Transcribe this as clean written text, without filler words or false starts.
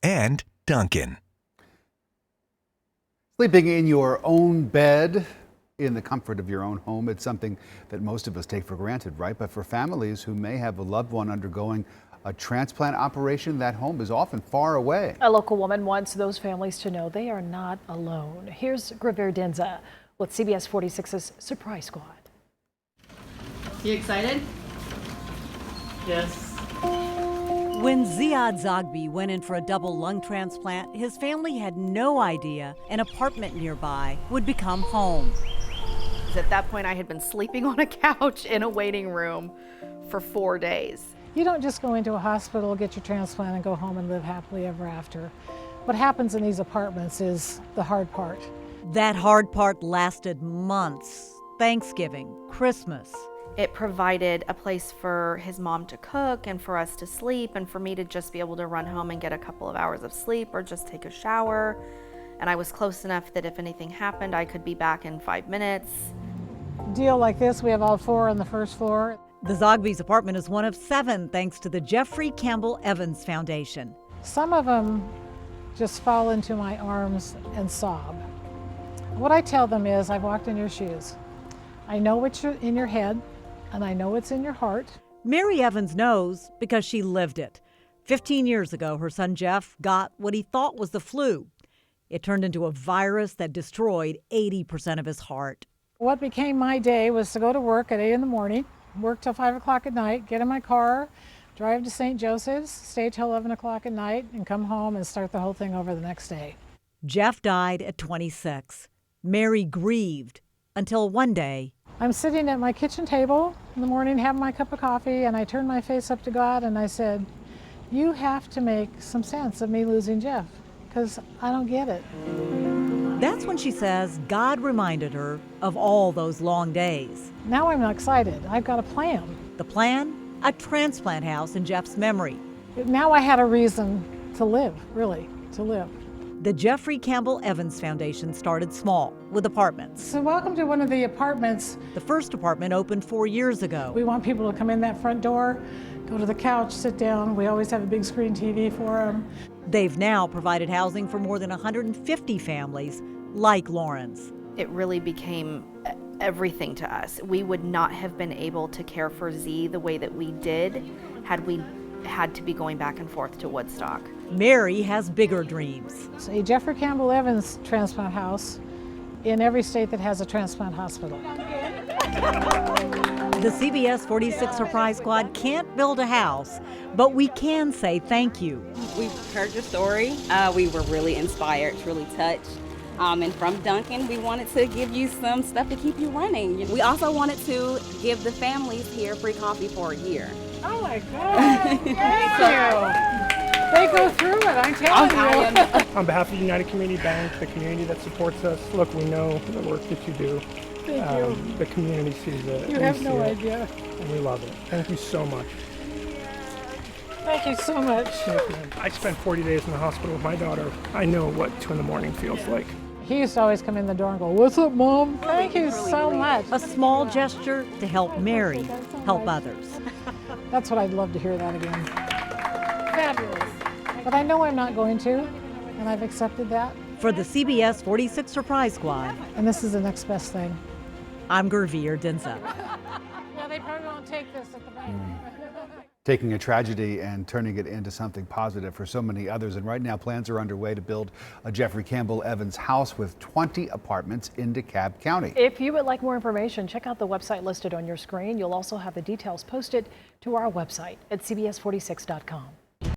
and Dunkin'. Sleeping in your own bed in the comfort of your own home, it's something that most of us take for granted, right? But for families who may have a loved one undergoing a transplant operation, that home is often far away. A local woman wants those families to know they are not alone. Here's Graver Denza with CBS 46's Surprise Squad. You excited? Yes. When Ziad Zogby went in for a double lung transplant, his family had no idea an apartment nearby would become home. At that point, I had been sleeping on a couch in a waiting room for 4 days. You don't just go into a hospital, get your transplant, and go home and live happily ever after. What happens in these apartments is the hard part. That hard part lasted months. Thanksgiving, Christmas. It provided a place for his mom to cook and for us to sleep and for me to just be able to run home and get a couple of hours of sleep or just take a shower. And I was close enough that if anything happened, I could be back in 5 minutes. Deal like this, we have all 4 on the first floor. The Zogby's apartment is one of 7 thanks to the Jeffrey Campbell Evans Foundation. Some of them just fall into my arms and sob. What I tell them is, I've walked in your shoes. I know what's in your head, and I know what's in your heart. Mary Evans knows because she lived it. 15 years ago, her son Jeff got what he thought was the flu. It turned into a virus that destroyed 80% of his heart. What became my day was to go to work at 8 in the morning, work till 5 o'clock at night, get in my car, drive to St. Joseph's, stay till 11 o'clock at night, and come home and start the whole thing over the next day. Jeff died at 26. Mary grieved until one day. I'm sitting at my kitchen table in the morning having my cup of coffee, and I turned my face up to God and I said, you have to make some sense of me losing Jeff, because I don't get it. That's when she says God reminded her of all those long days. Now I'm excited. I've got a plan. The plan? A transplant house in Jeff's memory. Now I had a reason to live, really, to live. The Jeffrey Campbell Evans Foundation started small, with apartments. So welcome to one of the apartments. The first apartment opened 4 years ago. We want people to come in that front door, go to the couch, sit down. We always have a big screen TV for them. They've now provided housing for more than 150 families like Lauren's. It really became everything to us. We would not have been able to care for Z the way that we did had we had to be going back and forth to Woodstock. Mary has bigger dreams. It's a Jeffrey Campbell Evans transplant house in every state that has a transplant hospital. The CBS 46 Surprise Squad can't build a house, but we can say thank you. We heard your story. We were really inspired, really touched. And from Dunkin', we wanted to give you some stuff to keep you running. We also wanted to give the families here free coffee for a year. Oh my God, thank you. They go through it, I'm telling you. On behalf of United Community Bank, the community that supports us, look, we know the work that you do. Thank you. The community sees it. You have no idea. And we love it. Thank you so much. Thank you so much. I spent 40 days in the hospital with my daughter. I know what 2 in the morning feels like. He used to always come in the door and go, what's up, Mom? Thank you so much. A small gesture to help Mary help others. That's what I'd love to hear that again. Fabulous. But I know I'm not going to, and I've accepted that. For the CBS 46 Surprise Squad, And this is the next best thing. I'm Graver Denza. Yeah, they probably won't take this at the bank. Taking a tragedy and turning it into something positive for so many others. And right now, plans are underway to build a Jeffrey Campbell Evans house with 20 apartments in DeKalb County. If you would like more information, check out the website listed on your screen. You'll also have the details posted to our website at cbs46.com.